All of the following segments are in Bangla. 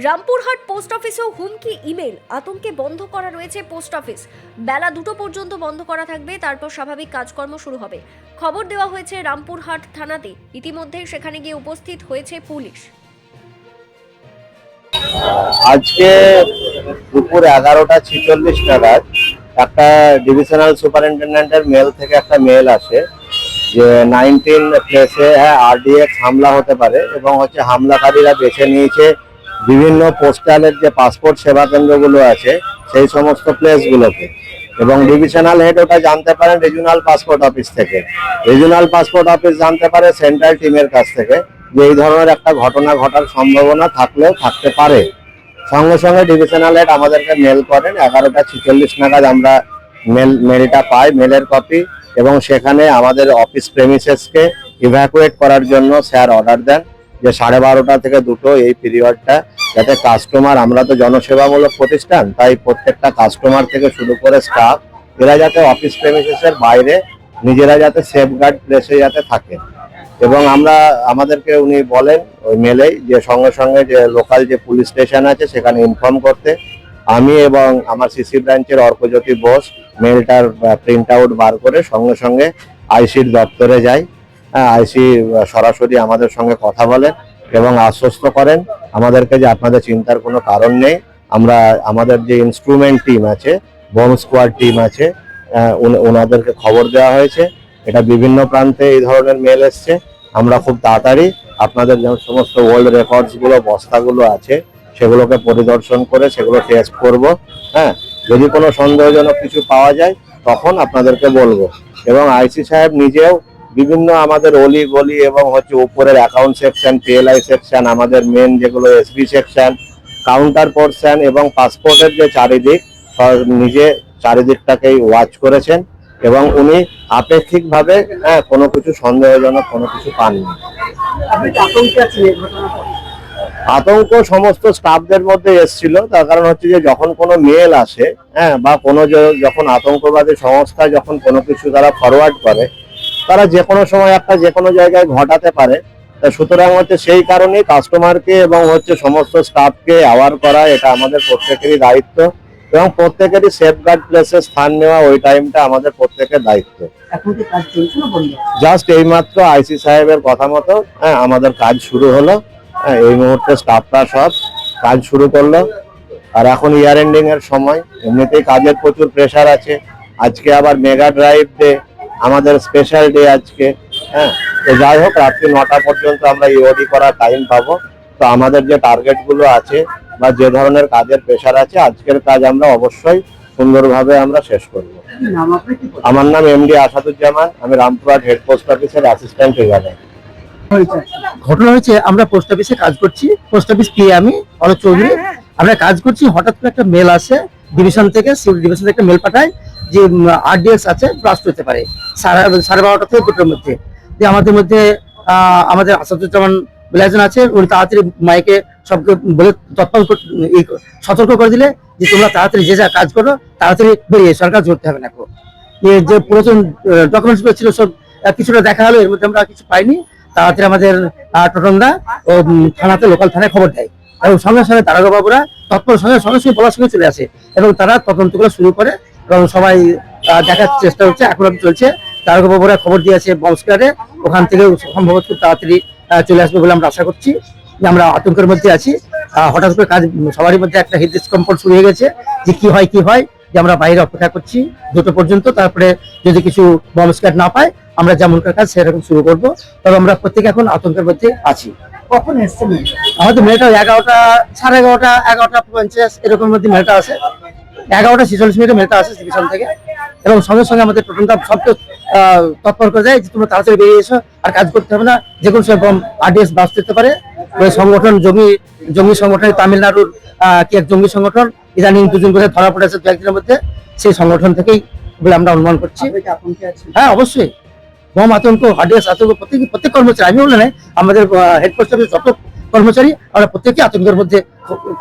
রামপুরহাট পোস্ট অফিসেও হুমকি ইমেল, আতঙ্কে বন্ধ করা রয়েছে পোস্ট অফিস। বেলা 2টো পর্যন্ত বন্ধ করা থাকবে, তারপর স্বাভাবিক কাজকর্ম শুরু হবে। খবর দেওয়া হয়েছে রামপুরহাট থানাতে। ইতিমধ্যেই সেখানে গিয়ে উপস্থিত হয়েছে পুলিশ। আজকে দুপুর 11:46 নাগাদ একটা ডিভিশনাল সুপারিনটেন্ডেন্টের মেল থেকে একটা মেল আসে যে 19 প্লেসে আরডিএক্স হামলা হতে পারে এবং হামলাকারীরা বেছে নিয়েছে বিভিন্ন পোস্টালের যে পাসপোর্ট সেবা কেন্দ্রগুলো আছে সেই সমস্ত প্লেসগুলোকে। এবং ডিভিশনাল হেড ওটা জানতে পারেন রিজিওনাল পাসপোর্ট অফিস থেকে, রিজিওনাল পাসপোর্ট অফিস জানতে পারে সেন্ট্রাল টিমের কাছ থেকে যে এই ধরনের একটা ঘটনা ঘটার সম্ভাবনা থাকলেও থাকতে পারে। সঙ্গে সঙ্গে ডিভিশনাল হেড আমাদেরকে মেল করেন। 11:46 নাগাদ আমরা মেলটা পাই, মেলের কপি, এবং সেখানে আমাদের অফিস প্রেমিসেসকে ইভ্যাকুয়েট করার জন্য স্যার অর্ডার দেন যে 12:30 থেকে 2টো এই পিরিয়ডটা যাতে কাস্টমার, আমরা তো জনসেবামূলক প্রতিষ্ঠান, তাই প্রত্যেকটা কাস্টমার থেকে শুরু করে স্টাফ এরা যাতে অফিস প্রেমিসেসের বাইরে নিজেরা যাতে সেফগার্ড প্লেসে যাতে থাকে। এবং আমাদেরকে উনি বলেন ওই মেলেই যে সঙ্গে সঙ্গে যে লোকাল যে পুলিশ স্টেশন আছে সেখানে ইনফর্ম করতে। আমি এবং আমার সিসি ব্রাঞ্চের অর্কজ্যোতি বোস মেলটার প্রিন্ট আউট বার করে সঙ্গে সঙ্গে আইসির দপ্তরে যাই। আইসি সরাসরি আমাদের সঙ্গে কথা বলেন এবং আশ্বস্ত করেন আমাদেরকে যে আপনাদের চিন্তার কোনো কারণ নেই। আমাদের যে ইনস্ট্রুমেন্ট টিম আছে, বম স্কোয়াড টিম আছে, ওনাদেরকে খবর দেওয়া হয়েছে। এটা বিভিন্ন প্রান্তে এই ধরনের মেল এসছে। আমরা খুব তাড়াতাড়ি আপনাদের যে সমস্ত ওল্ড রেকর্ডসগুলো, বস্তাগুলো আছে সেগুলোকে পরিদর্শন করে সেগুলো টেস্ট করব। যদি কোনো সন্দেহজনক কিছু পাওয়া যায় তখন আপনাদেরকে বলবো। এবং আইসি সাহেব নিজেও বিভিন্ন আমাদের অলি গলি এবং উপরের অ্যাকাউন্ট সেকশন, পিএলআই সেকশন, আমাদের মেন যেগুলো এসবি সেকশন, কাউন্টার পোর্শন এবং পাসপোর্টের যে চারিদিক, নিজে চারিদিকটাকেই ওয়াচ করেছেন এবং উনি আপেক্ষিকভাবে কোনো কিছু সন্দেহজনক কোনো কিছু পাননি। আতঙ্ক সমস্ত স্টাফদের মধ্যে এসেছিল, তার কারণ যে যখন কোনো মেল আসে বা কোনো যখন আতঙ্কবাদী সংস্থা যখন কোনো কিছু তারা ফরওয়ার্ড করে, তারা যে কোনো সময় যে কোনো জায়গায় ঘটাতে পারে। সুতরাং সেই কারণেই কাস্টমারকে এবং সমস্ত স্টাফকে অ্যাওয়ার করা এটা আমাদের প্রত্যেকেরই দায়িত্ব এবং প্রত্যেকেরই সেফগার্ড প্লেসে স্থান নেওয়া ওই টাইমটা আমাদের প্রত্যেকের দায়িত্ব। জাস্ট এইমাত্র আইসি সাহেবের কথা মতো আমাদের কাজ শুরু হলো। এই মুহূর্তে স্টাফরা সব কাজ শুরু করলো। আর এখন ইয়ার এন্ডিং এর সময়, এমনিতেই কাজের প্রচুর প্রেশার আছে। আজকে আবার মেগা ড্রাইভ ডে, আমাদের স্পেশাল ডে আজকে। তো যাই হোক, রাত্রি 9টা পর্যন্ত আমরা ইওডি করার টাইম পাবো। তো আমাদের যে টার্গেট গুলো আছে বা যে ধরনের কাজের প্রেশার আছে, আজকের কাজ আমরা অবশ্যই সুন্দরভাবে আমরা শেষ করব। আমার নাম এমডি আসাদুজ্জামান, আমি রামপুরহাট হেড পোস্ট অফিসের অ্যাসিস্ট্যান্ট ট্রিগারার। ঘটনা হয়েছে, আমরা পোস্ট অফিসে কাজ করছি, পোস্ট অফিস পেয়ে আমি অলোক চৌধুরী, আমরা কাজ করছি। হঠাৎ করে একটা মেল আসে ডিভিশন থেকে, সিভিল ডিভিশন থেকে একটা মেল পাঠায় যে আরডিএক্স আছে, ব্লাস্ট হতে পারে 12:30 থেকে 2টোর মধ্যে। আমাদের মধ্যে আমাদের আসাদুজ্জামান বলে একজন আছে, উনি তাড়াতাড়ি মাইকে সবকে বলে তৎপর সতর্ক করে দিলে যে তোমরা তাড়াতাড়ি যে যা কাজ করো, তাড়াতাড়ি বেরিয়ে সরকার ধরতে হবে না। যে পুরাতন ডকুমেন্টস গুলো ছিল সব কিছুটা দেখা হলো, এর মধ্যে আমরা কিছু পাইনি। তাড়াতাড়ি আমাদের টোটনদা ও থানাতে, লোকাল থানায় খবর দেয় এবং সঙ্গে সঙ্গে দারোগা বাবুরা তৎপর সঙ্গে সঙ্গে বলার সঙ্গে চলে আসে এবং তারা তদন্তগুলো শুরু করে এবং সবাই দেখার চেষ্টা হচ্ছে, এখন চলছে। দারোগা বাবুরা খবর দিয়েছে বম স্কোয়াডে, ওখান থেকে সম্ভবত খুব তাড়াতাড়ি চলে আসবে বলে আমরা আশা করছি। যে আমরা আতঙ্কের মধ্যে আছি। হঠাৎ করে কাজ সবারই মধ্যে একটা হৃদস্কম্পন শুরু হয়ে গেছে যে কি হয়, যে আমরা বাইরে অপেক্ষা করছি 2টো পর্যন্ত। তারপরে যদি কিছু বম স্কোয়াড না পায়, আমরা যেমন কাজ সেরকম শুরু করবো। তবে আমরা প্রত্যেকে এখন আতঙ্কের মধ্যে আছি। কখন এসছে আমাদের মেয়েটা 11টা, 11:30, 11:50 এরকম মধ্যে মেয়েটা আসে। 11:46 মেয়েটা আসে ডিভিশন থেকে এবং সঙ্গে সঙ্গে আমাদের টোটনদা সবকে তৎপর করে দেয় যে তোমরা তাড়াতাড়ি বেরিয়ে এসো, আর কাজ করতে হবে না, যে কোনো সময় বম আরডিএক্স ব্লাস্ট করতে পারে। ওই সংগঠন জঙ্গি সংগঠন, তামিলনাড়ুর কি এক জঙ্গি সংগঠন, ইদানিং 2জন করে ধরা পড়েছে 2-1 দিনের মধ্যে, সেই সংগঠন থেকেই বলে আমরা অনুমান করছি। হ্যাঁ, অবশ্যই বম আতঙ্ক, আরডিএক্স আতঙ্ক, প্রত্যেক কর্মচারী, আমি বলে নাই, আমাদের হেড পোস্ট অফিসের যত কর্মচারী আমরা প্রত্যেকে আতঙ্কের মধ্যে,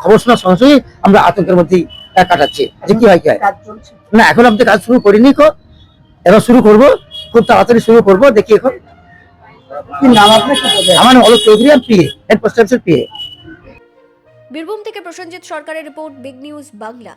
খবর শোনার সঙ্গে সঙ্গে আমরা আতঙ্কের মধ্যেই কাটাচ্ছি যে কি হয় না। এখন আমাদের কাজ শুরু করিনি, এবার শুরু করবো, খুব তাড়াতাড়ি শুরু করবো। দেখি এখন আমার নাম অলোক চৌধুরী, আমি পিএ, হেড পোস্ট অফিসের পিএ। বীরভূম থেকে প্রসেনজিৎ সরকারের রিপোর্ট, বিগ নিউজ বাংলা।